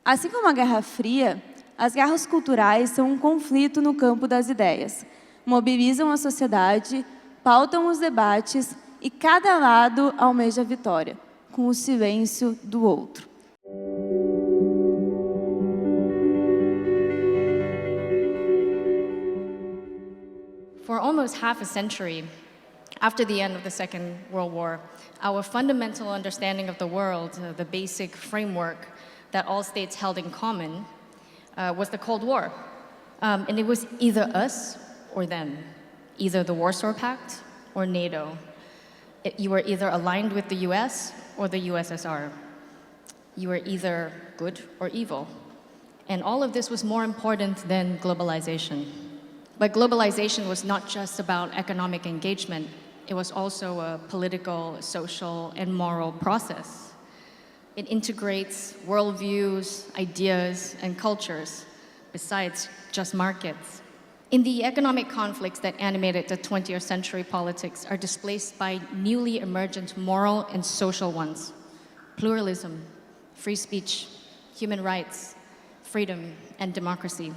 Assim como a Guerra Fria, as guerras culturais são um conflito no campo das ideias. Mobilizam a sociedade, pautam os debates e cada lado almeja a vitória, com o silêncio do outro. For almost half a century, after the end of the Second World War, our fundamental understanding of the world, the basic framework that all states held in common, was the Cold War. And it was either us or them, either the Warsaw Pact or NATO. You were either aligned with the US or the USSR. You were either good or evil. And all of this was more important than globalization. But globalization was not just about economic engagement. It was also a political, social, and moral process. It integrates worldviews, ideas, and cultures, besides just markets. In the economic conflicts that animated the 20th century politics are displaced by newly emergent moral and social ones: pluralism, free speech, human rights, freedom, and democracy.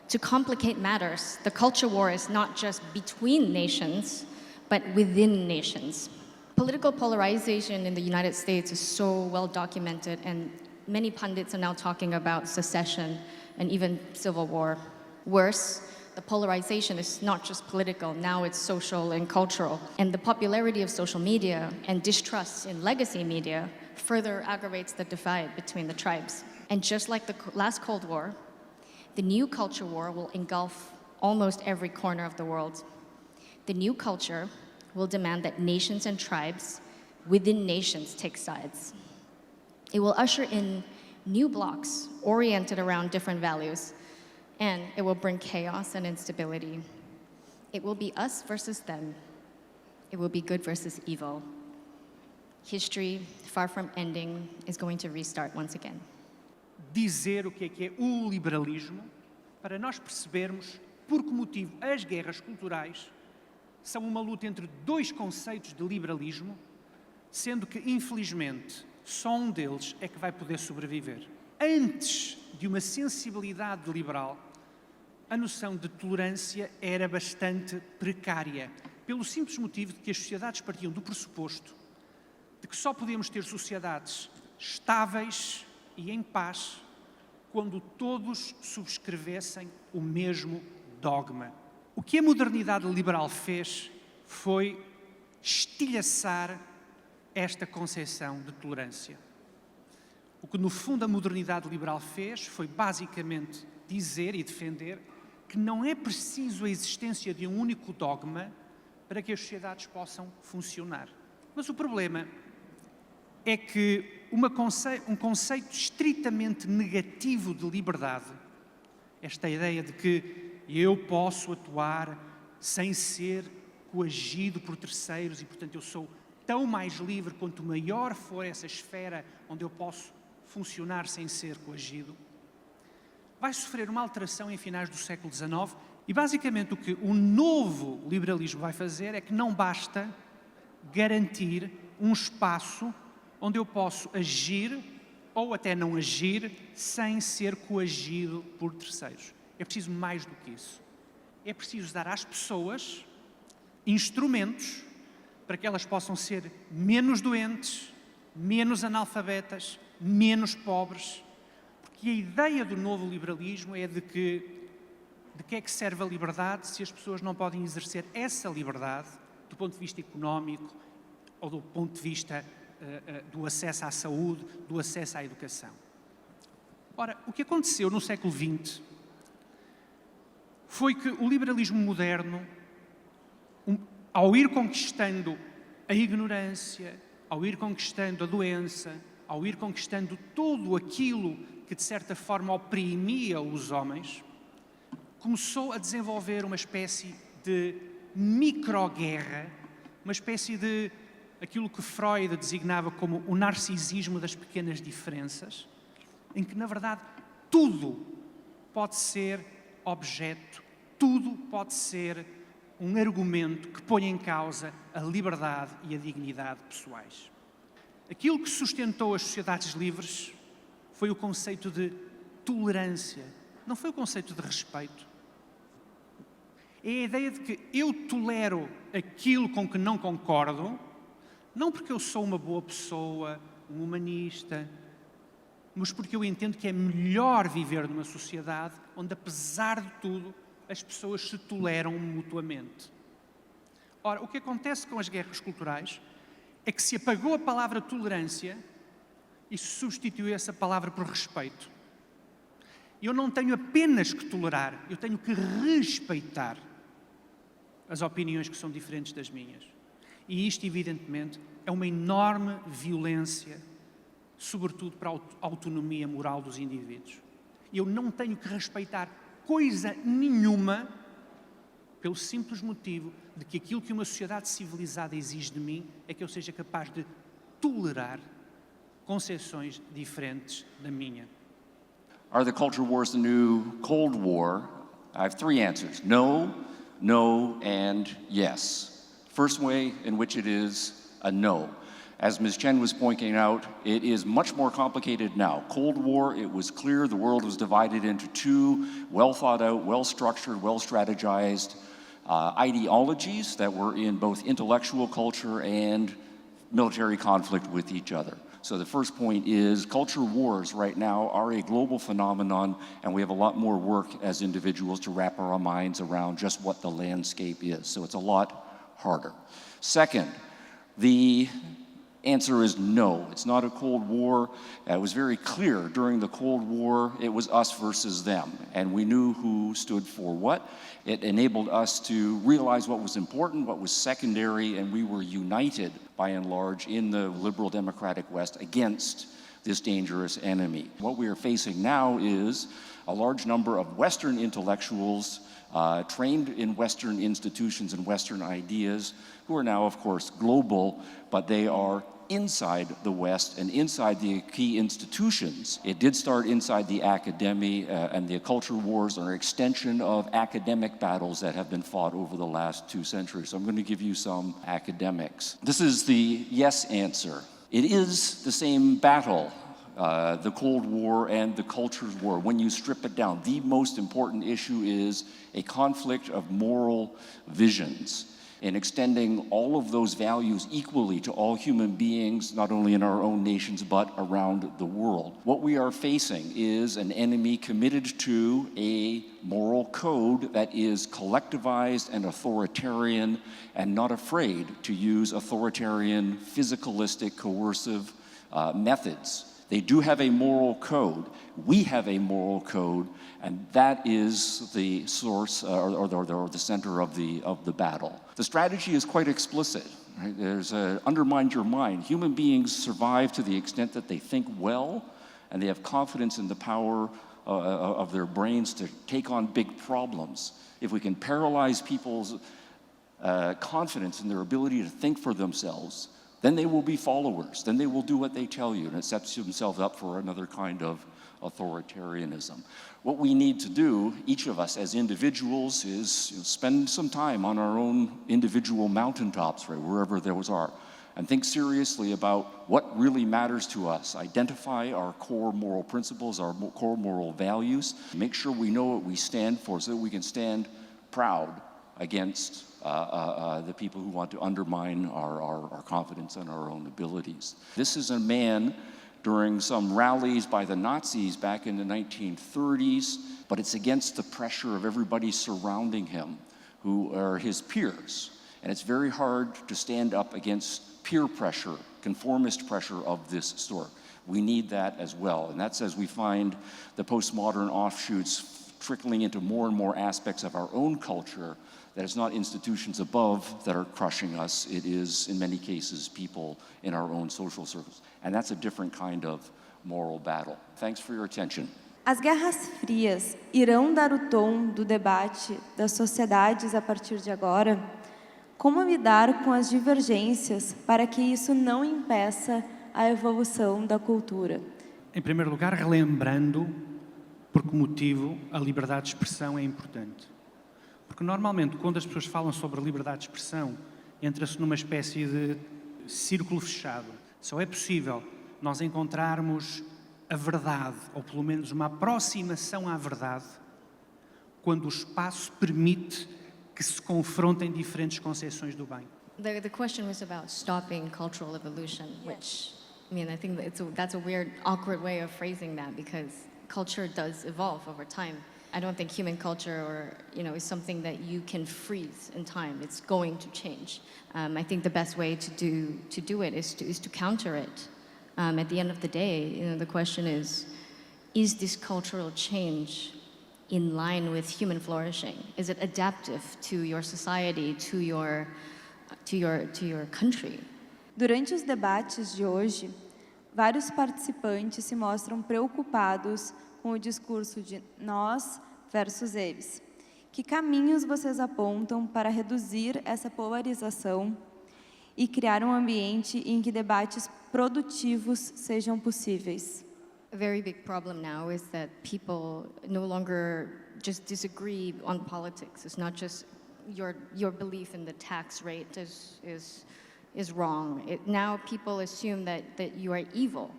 To complicate matters, the culture war is not just between nations, but within nations. Political polarization in the United States is so well documented, and many pundits are now talking about secession and even civil war. Worse, the polarization is not just political, now it's social and cultural. And the popularity of social media and distrust in legacy media further aggravates the divide between the tribes. And just like the last Cold War, the new culture war will engulf almost every corner of the world. The new culture will demand that nations and tribes within nations take sides. It will usher in new blocs oriented around different values, and it will bring chaos and instability. It will be us versus them. It will be good versus evil. History, far from ending, is going to restart once again. Dizer o que é o liberalismo, para nós percebermos por que motivo as guerras culturais são uma luta entre dois conceitos de liberalismo, sendo que, infelizmente, só um deles é que vai poder sobreviver. Antes de uma sensibilidade liberal, a noção de tolerância era bastante precária, pelo simples motivo de que as sociedades partiam do pressuposto de que só podíamos ter sociedades estáveis e em paz quando todos subscrevessem o mesmo dogma. O que a modernidade liberal fez foi estilhaçar esta concepção de tolerância. O que, no fundo, a modernidade liberal fez foi, basicamente, dizer e defender que não é preciso a existência de um único dogma para que as sociedades possam funcionar. Mas o problema é que um conceito estritamente negativo de liberdade, esta ideia de que eu posso atuar sem ser coagido por terceiros e, portanto, eu sou tão mais livre quanto maior for essa esfera onde eu posso funcionar sem ser coagido, vai sofrer uma alteração em finais do século XIX e, basicamente, o que o novo liberalismo vai fazer é que não basta garantir um espaço onde eu posso agir ou até não agir sem ser coagido por terceiros. É preciso mais do que isso. É preciso dar às pessoas instrumentos para que elas possam ser menos doentes, menos analfabetas, menos pobres. Porque a ideia do novo liberalismo é de que é que serve a liberdade se as pessoas não podem exercer essa liberdade do ponto de vista económico ou do ponto de vista do acesso à saúde, do acesso à educação. Ora, o que aconteceu no século XX foi que o liberalismo moderno, ao ir conquistando a ignorância, ao ir conquistando a doença, ao ir conquistando tudo aquilo que, de certa forma, oprimia os homens, começou a desenvolver uma espécie de microguerra, uma espécie de aquilo que Freud designava como o narcisismo das pequenas diferenças, em que, na verdade, tudo pode ser objeto, tudo pode ser um argumento que põe em causa a liberdade e a dignidade pessoais. Aquilo que sustentou as sociedades livres foi o conceito de tolerância, não foi o conceito de respeito. É a ideia de que eu tolero aquilo com que não concordo, não porque eu sou uma boa pessoa, um humanista, mas porque eu entendo que é melhor viver numa sociedade onde, apesar de tudo, as pessoas se toleram mutuamente. Ora, o que acontece com as guerras culturais é que se apagou a palavra tolerância e se substituiu essa palavra por respeito. Eu não tenho apenas que tolerar, eu tenho que respeitar as opiniões que são diferentes das minhas. E isto, evidentemente, é uma enorme violência, sobretudo para a autonomia moral dos indivíduos. Eu não tenho que respeitar coisa nenhuma pelo simples motivo de que aquilo que uma sociedade civilizada exige de mim é que eu seja capaz de tolerar concepções diferentes da minha. Are the culture wars the new Cold War? I have three answers: no, no, and yes. First way in which it is a no. As Ms. Chen was pointing out, it is much more complicated now. Cold War, it was clear the world was divided into two well thought out, well structured, well strategized ideologies that were in both intellectual culture and military conflict with each other. So the first point is culture wars right now are a global phenomenon, and we have a lot more work as individuals to wrap our minds around just what the landscape is. So it's a lot harder. Second, the answer is no. It's not a Cold War. It was very clear during the Cold War, it was us versus them, and we knew who stood for what. It enabled us to realize what was important, what was secondary, and we were united, by and large, in the liberal democratic West against this dangerous enemy. What we are facing now is a large number of Western intellectuals trained in Western institutions and Western ideas, who are now, of course, global, but they are inside the West and inside the key institutions. It did start inside the academy, and the culture wars are an extension of academic battles that have been fought over the last 2 centuries. So I'm going to give you some academics. This is the yes answer. It is the same battle. The Cold War and the Culture War. When you strip it down, the most important issue is a conflict of moral visions and extending all of those values equally to all human beings, not only in our own nations, but around the world. What we are facing is an enemy committed to a moral code that is collectivized and authoritarian and not afraid to use authoritarian, physicalistic, coercive methods. They do have a moral code. We have a moral code, and that is the source or the center of the battle. The strategy is quite explicit. Right? There's undermine your mind. Human beings survive to the extent that they think well, and they have confidence in the power of their brains to take on big problems. If we can paralyze people's confidence in their ability to think for themselves, then they will be followers. Then they will do what they tell you, and it sets themselves up for another kind of authoritarianism. What we need to do, each of us as individuals, is spend some time on our own individual mountaintops, right, wherever those are, and think seriously about what really matters to us. Identify our core moral principles, our core moral values. Make sure we know what we stand for so that we can stand proud against the people who want to undermine our confidence in our own abilities. This is a man during some rallies by the Nazis back in the 1930s, but it's against the pressure of everybody surrounding him who are his peers. And it's very hard to stand up against peer pressure, conformist pressure of this sort. We need that as well. And that's as we find the postmodern offshoots trickling into more and more aspects of our own culture, that it's not institutions above that are crushing us, it is, in many cases, people in our own social circles. And that's a different kind of moral battle. Thanks for your attention. As guerras frias irão dar o tom do debate das sociedades a partir de agora? Como lidar com as divergências para que isso não impeça a evolução da cultura? Em primeiro lugar, relembrando por que motivo a liberdade de expressão é importante. Porque normalmente, quando as pessoas falam sobre a liberdade de expressão, entra-se numa espécie de círculo fechado. Só é possível nós encontrarmos a verdade, ou pelo menos uma aproximação à verdade, quando o espaço permite que se confrontem diferentes concepções do bem. The question was about stopping cultural evolution, which, I mean, I think that's a weird, awkward way of phrasing that because culture does evolve over time. I don't think human culture is something that you can freeze in time. It's going to change. I think the best way to do it is to counter it. At the end of the day, the question is this cultural change in line with human flourishing? Is it adaptive to your society, to your country? Durante os debates de hoje, vários participantes se mostram preocupados com o discurso de nós versus eles. Que caminhos vocês apontam para reduzir essa polarização e criar um ambiente em que debates produtivos sejam possíveis? A very big problem now is that people no longer just disagree on politics. It's not just your belief in the tax rate is wrong. Now people assume that you are evil.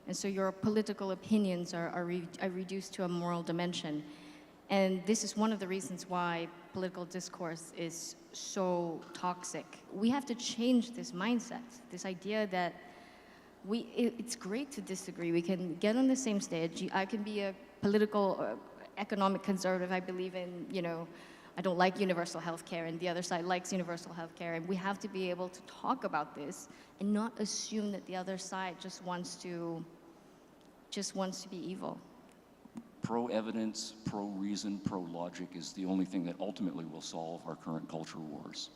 And so your political opinions are reduced to a moral dimension. And this is one of the reasons why political discourse is so toxic. We have to change this mindset, this idea that it's great to disagree. We can get on the same stage. I can be a political, economic conservative. I believe in, I don't like universal health care, and the other side likes universal health care. And we have to be able to talk about this and not assume that the other side just wants to be evil. Pro-evidence, pro-reason, pro-logic is the only thing that ultimately will solve our current culture wars.